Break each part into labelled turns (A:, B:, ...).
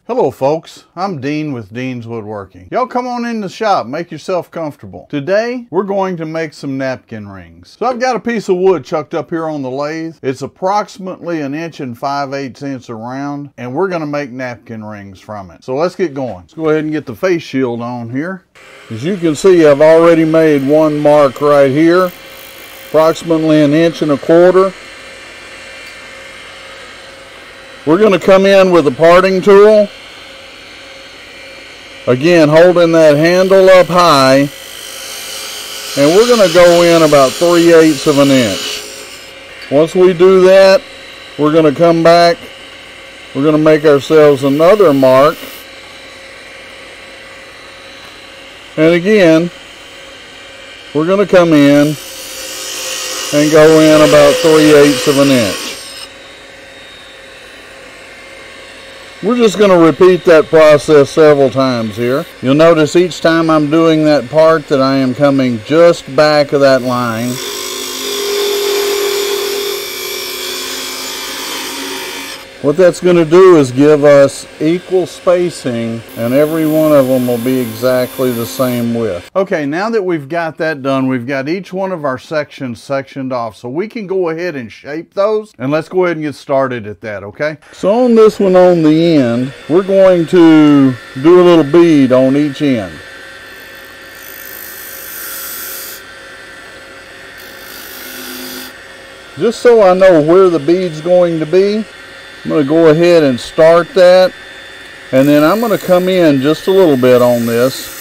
A: Hello folks, I'm Dean with Dean's Woodworking. Y'all come on in the shop, make yourself comfortable. Today, we're going to make some napkin rings. So I've got a piece of wood chucked up here on the lathe. It's approximately 1 5/8 inches around, and we're gonna make napkin rings from it. So let's get going. Let's go ahead and get the face shield on here. As you can see, I've already made one mark right here, approximately 1.25 inches. We're going to come in with a parting tool, again holding that handle up high, and we're going to go in about 3/8 of an inch. Once we do that, we're going to come back, we're going to make ourselves another mark, and again we're going to come in and go in about 3/8 of an inch. We're just going to repeat that process several times here. You'll notice each time I'm doing that part that I am coming just back of that line. What that's going to do is give us equal spacing, and every one of them will be exactly the same width. Okay, now that we've got that done, we've got each one of our sections sectioned off, so we can go ahead and shape those, and let's go ahead and get started at that, okay? So on this one on the end, we're going to do a little bead on each end. Just so I know where the bead's going to be, I'm going to go ahead and start that, and then I'm going to come in just a little bit on this.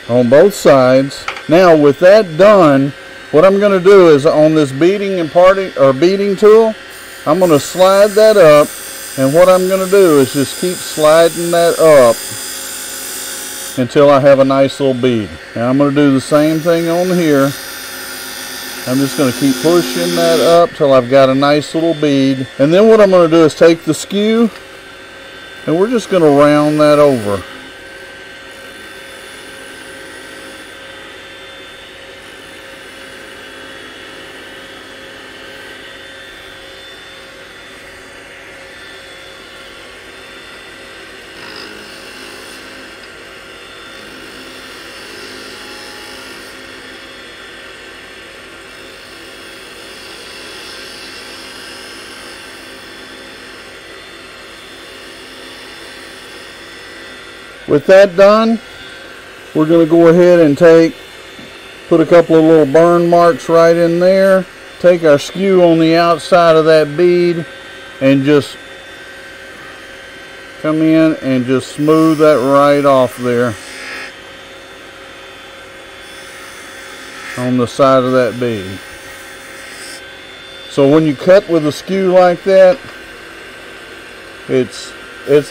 A: On both sides. Now with that done, what I'm going to do is on this beading tool, I'm going to slide that up, and what I'm going to do is just keep sliding that up until I have a nice little bead. Now I'm going to do the same thing on here. I'm just going to keep pushing that up till I've got a nice little bead. And then what I'm going to do is take the skew, and we're just going to round that over. With that done, we're going to go ahead and put a couple of little burn marks right in there. Take our skew on the outside of that bead and just come in and just smooth that right off there on the side of that bead. So when you cut with a skew like that, it's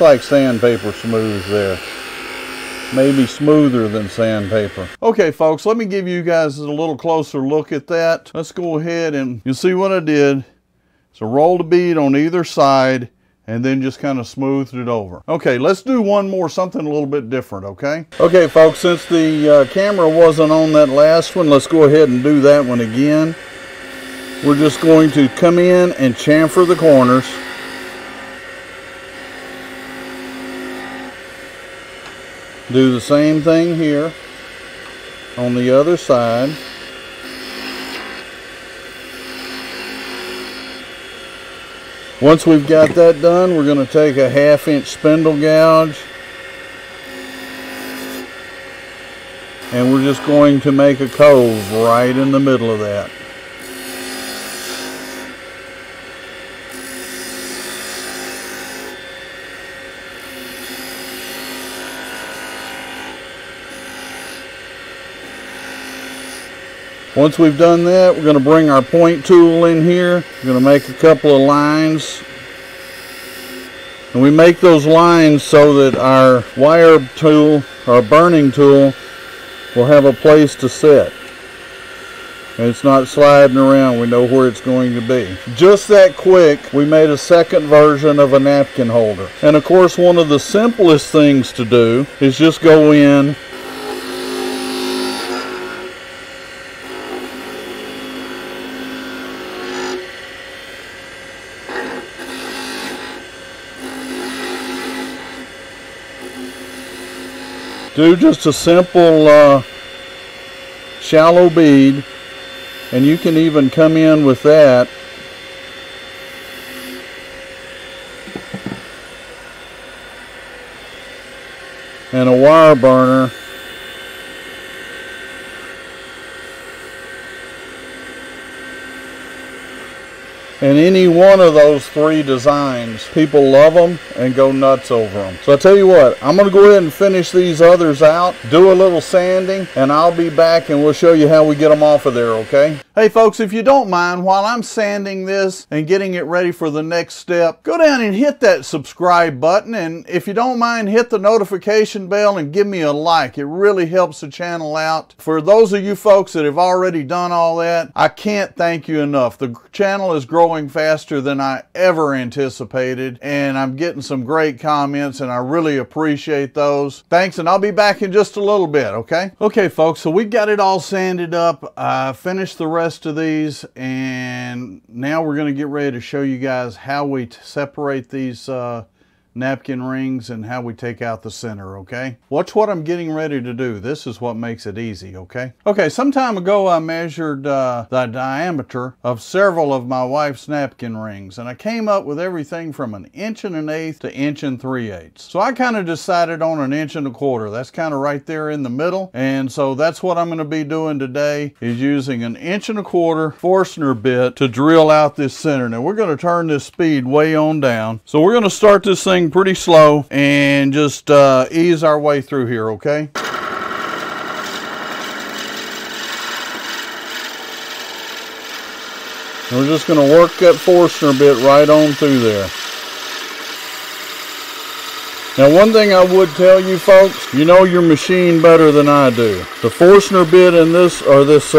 A: like sandpaper smooth there. Maybe smoother than sandpaper. Okay folks, let me give you guys a little closer look at that. Let's go ahead and you'll see what I did. So roll the bead on either side and then just kind of smoothed it over. Okay, let's do one more, something a little bit different, okay? Okay folks, since the camera wasn't on that last one, let's go ahead and do that one again. We're just going to come in and chamfer the corners. Do the same thing here on the other side. Once we've got that done, we're going to take a 1/2 inch spindle gouge, and we're just going to make a cove right in the middle of that. Once we've done that, we're going to bring our point tool in here. We're going to make a couple of lines. And we make those lines so that our wire tool, our burning tool, will have a place to sit. And it's not sliding around, we know where it's going to be. Just that quick, we made a second version of a napkin holder. And of course, one of the simplest things to do is just go in do just a simple shallow bead, and you can even come in with that and a wire burner. And any one of those three designs, people love them and go nuts over them. So I tell you what, I'm going to go ahead and finish these others out, do a little sanding, and I'll be back and we'll show you how we get them off of there, okay? Hey folks, if you don't mind, while I'm sanding this and getting it ready for the next step, go down and hit that subscribe button, and if you don't mind, hit the notification bell and give me a like. It really helps the channel out. For those of you folks that have already done all that, I can't thank you enough. The channel is growing faster than I ever anticipated, and I'm getting some great comments, and I really appreciate those. Thanks, and I'll be back in just a little bit, okay? Okay folks, so we got it all sanded up. I finished the rest of these, and now we're going to get ready to show you guys how we separate these napkin rings and how we take out the center, okay? Watch what I'm getting ready to do. This is what makes it easy, okay? Okay, some time ago I measured the diameter of several of my wife's napkin rings, and I came up with everything from 1 1/8" to 1 3/8". So I kind of decided on 1 1/4". That's kind of right there in the middle, and so that's what I'm going to be doing today, is using 1 1/4" Forstner bit to drill out this center. Now we're going to turn this speed way on down. So we're going to start this thing pretty slow and just ease our way through here, okay? And we're just going to work that Forstner bit right on through there. Now one thing I would tell you folks, you know your machine better than I do. The Forstner bit in this, or this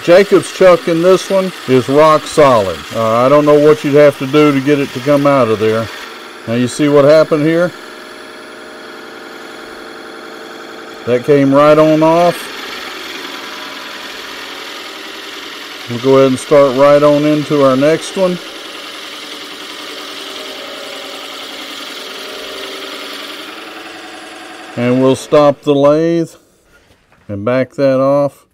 A: Jacob's chuck in this one, is rock solid. I don't know what you'd have to do to get it to come out of there. Now you see what happened here? That came right on off. We'll go ahead and start right on into our next one. And we'll stop the lathe and back that off.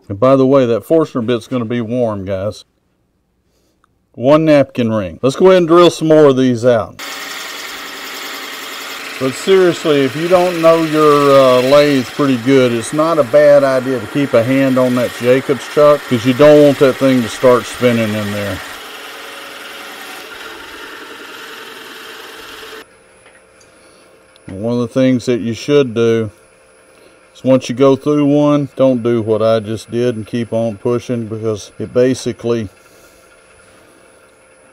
A: And by the way, that Forstner bit's going to be warm, guys. 1 napkin ring. Let's go ahead and drill some more of these out. But seriously, if you don't know your lathe pretty good, it's not a bad idea to keep a hand on that Jacob's chuck, because you don't want that thing to start spinning in there. And one of the things that you should do is once you go through one, don't do what I just did and keep on pushing, because it basically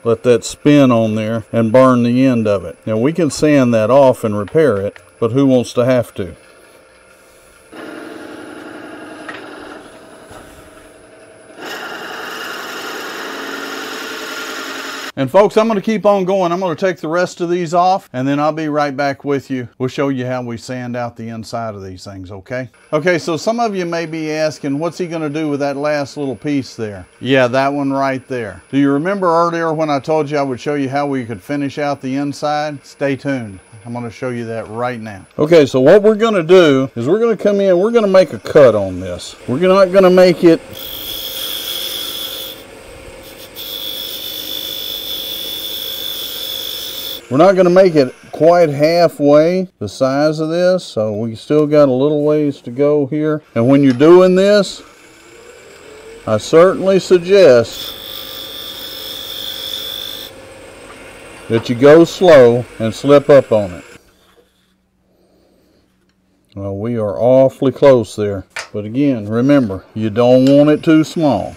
A: let that spin on there and burn the end of it. Now we can sand that off and repair it, but who wants to have to? And folks, I'm going to keep on going. I'm going to take the rest of these off, and then I'll be right back with you. We'll show you how we sand out the inside of these things, okay? Okay, so some of you may be asking, what's he going to do with that last little piece there? Yeah, that one right there. Do you remember earlier when I told you I would show you how we could finish out the inside? Stay tuned. I'm going to show you that right now. Okay, so what we're going to do is we're going to come in, we're going to make a cut on this. We're not going to make it We're not going to make it quite halfway the size of this, so we still got a little ways to go here. And when you're doing this, I certainly suggest that you go slow and slip up on it. Well, we are awfully close there. But again, remember, you don't want it too small.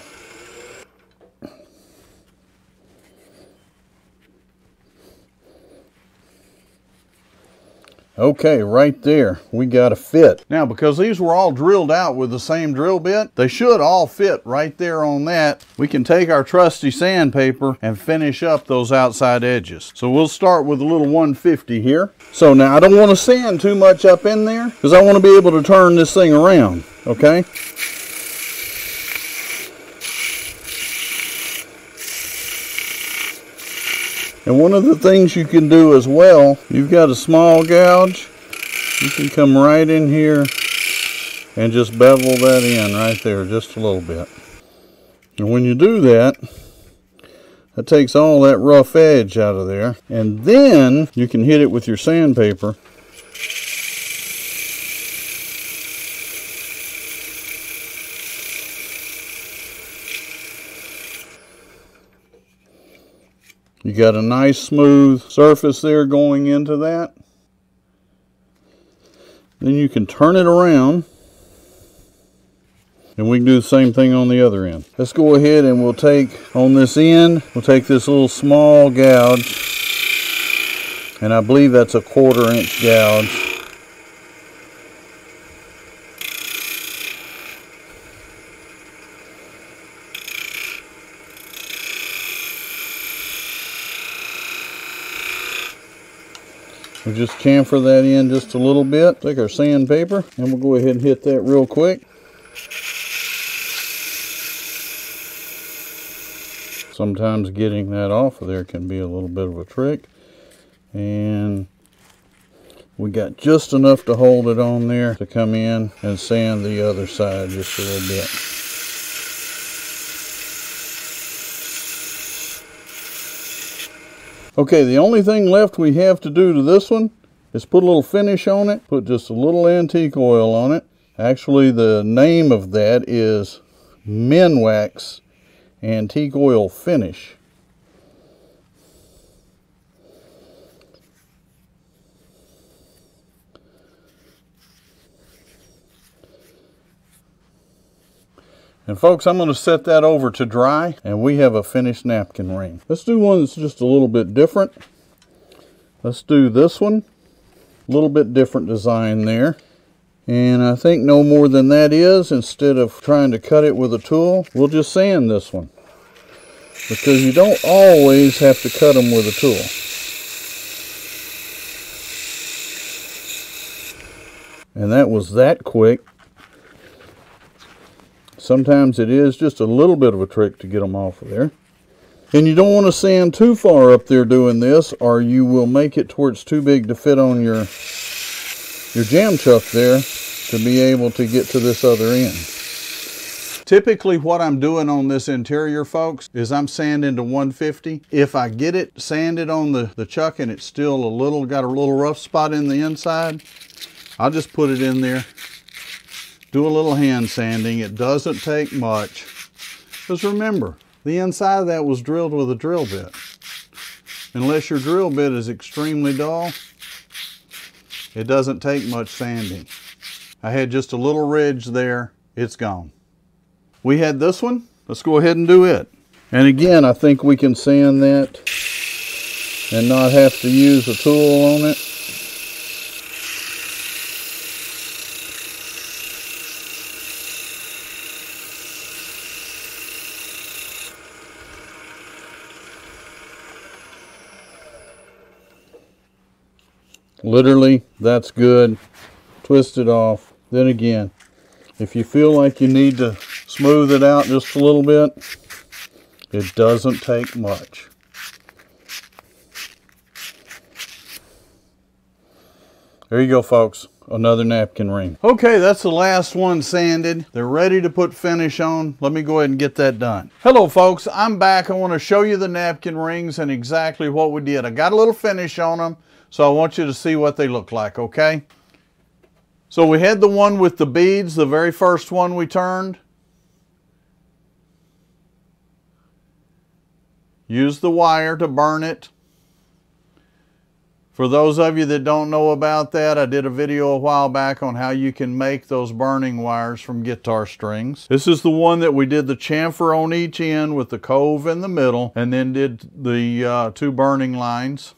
A: Okay, right there, we got a fit. Now, because these were all drilled out with the same drill bit, they should all fit right there on that. We can take our trusty sandpaper and finish up those outside edges. So we'll start with a little 150 here. So now I don't want to sand too much up in there, because I want to be able to turn this thing around, okay? And one of the things you can do as well, you've got a small gouge, you can come right in here and just bevel that in right there just a little bit. And when you do that, that takes all that rough edge out of there. And then you can hit it with your sandpaper. You got a nice smooth surface there going into that. Then you can turn it around. And we can do the same thing on the other end. Let's go ahead and we'll take, on this end, we'll take this little small gouge. And I believe that's a 1/4 inch gouge. We'll just chamfer that in just a little bit. Take our sandpaper and we'll go ahead and hit that real quick. Sometimes getting that off of there can be a little bit of a trick. And we got just enough to hold it on there to come in and sand the other side just a little bit. Okay, the only thing left we have to do to this one is put a little finish on it. Put just a little antique oil on it. Actually, the name of that is Minwax Antique Oil Finish. And folks, I'm going to set that over to dry and we have a finished napkin ring. Let's do one that's just a little bit different. Let's do this one. A little bit different design there. And I think no more than that is, instead of trying to cut it with a tool, we'll just sand this one. Because you don't always have to cut them with a tool. And that was that quick. Sometimes it is just a little bit of a trick to get them off of there. And you don't want to sand too far up there doing this, or you will make it to where it's too big to fit on your jam chuck there to be able to get to this other end. Typically what I'm doing on this interior, folks, is I'm sanding to 150. If I get it sanded on the chuck and it's still got a little rough spot in the inside, I'll just put it in there, do a little hand sanding. It doesn't take much. Because remember, the inside of that was drilled with a drill bit. Unless your drill bit is extremely dull, it doesn't take much sanding. I had just a little ridge there, it's gone. We had this one, let's go ahead and do it. And again, I think we can sand that and not have to use a tool on it. Literally, that's good. Twist it off. Then again, if you feel like you need to smooth it out just a little bit, it doesn't take much. There you go, folks. Another napkin ring. Okay, that's the last one sanded. They're ready to put finish on. Let me go ahead and get that done. Hello, folks. I'm back. I want to show you the napkin rings and exactly what we did. I got a little finish on them, so I want you to see what they look like, okay? So we had the one with the beads, the very first one we turned. Use the wire to burn it. For those of you that don't know about that, I did a video a while back on how you can make those burning wires from guitar strings. This is the one that we did the chamfer on each end with the cove in the middle, and then did the two burning lines.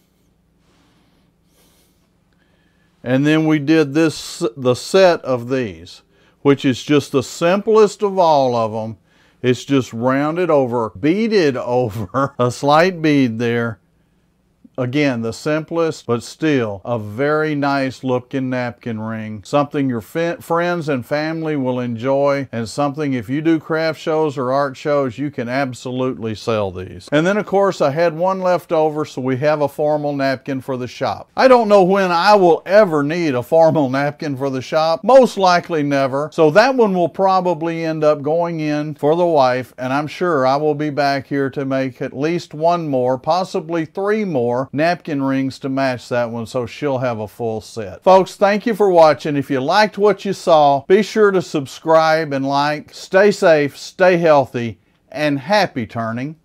A: And then we did the set of these, which is just the simplest of all of them. It's just rounded over, beaded over, a slight bead there, Again, the simplest, but still a very nice looking napkin ring. Something your friends and family will enjoy, and something if you do craft shows or art shows, you can absolutely sell these. And then of course I had one left over, so we have a formal napkin for the shop. I don't know when I will ever need a formal napkin for the shop. Most likely never. So that one will probably end up going in for the wife, and I'm sure I will be back here to make at least one more, possibly 3 more napkin rings to match that one, so she'll have a full set. Folks, thank you for watching. If you liked what you saw, be sure to subscribe and like. Stay safe, stay healthy, and happy turning.